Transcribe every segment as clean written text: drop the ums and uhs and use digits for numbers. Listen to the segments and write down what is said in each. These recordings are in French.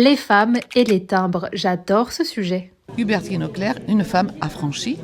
Les femmes et les timbres, j'adore ce sujet. Hubertine Auclair, une femme affranchie.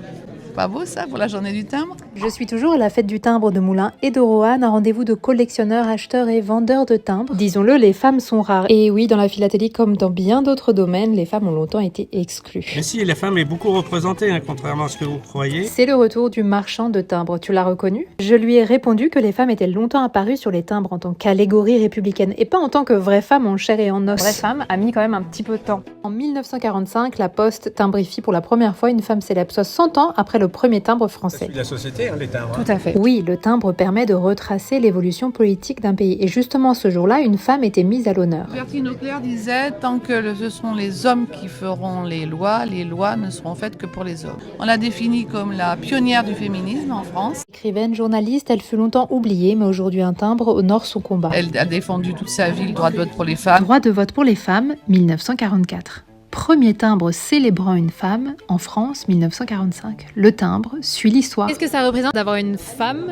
Pas beau ça pour la journée du timbre? Je suis toujours à la fête du timbre de Moulins et de Roanne, un rendez-vous de collectionneurs, acheteurs et vendeurs de timbres. Disons-le, les femmes sont rares. Et oui, dans la philatélie comme dans bien d'autres domaines, les femmes ont longtemps été exclues. Mais si, la femme est beaucoup représentée, contrairement à ce que vous croyez. C'est le retour du marchand de timbres, tu l'as reconnu? Je lui ai répondu que les femmes étaient longtemps apparues sur les timbres en tant qu'allégorie républicaine et pas en tant que vraies femmes en chair et en os. Vraie femme a mis quand même un petit peu de temps. En 1945, la Poste timbrifie pour la première fois une femme célèbre, soit 100 ans après le premier timbre français. C'est la société, les timbres. Tout à fait. Oui, le timbre permet de retracer l'évolution politique d'un pays. Et justement, ce jour-là, une femme était mise à l'honneur. Hubertine Auclair disait « Tant que ce sont les hommes qui feront les lois ne seront faites que pour les hommes ». On l'a définie comme la pionnière du féminisme en France. Écrivaine, journaliste, elle fut longtemps oubliée, mais aujourd'hui un timbre honore son combat. Elle a défendu toute sa vie le droit de vote pour les femmes. Droit de vote pour les femmes, 1944. Premier timbre célébrant une femme en France, 1945. Le timbre suit l'histoire. Qu'est-ce que ça représente d'avoir une femme,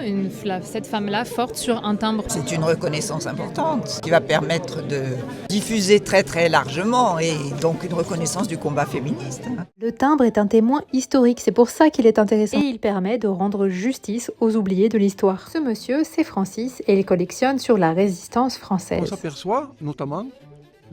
cette femme-là forte sur un timbre? C'est une reconnaissance importante qui va permettre de diffuser très très largement et donc une reconnaissance du combat féministe. Le timbre est un témoin historique, c'est pour ça qu'il est intéressant. Et il permet de rendre justice aux oubliés de l'histoire. Ce monsieur, c'est Francis et il collectionne sur la résistance française. On s'aperçoit notamment,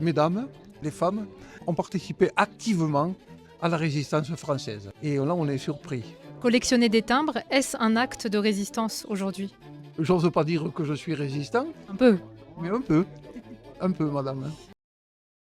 mesdames, les femmes, ont participé activement à la résistance française. Et là, on est surpris. Collectionner des timbres, est-ce un acte de résistance aujourd'hui? J'ose pas dire que je suis résistant, Un peu. mais un peu, madame.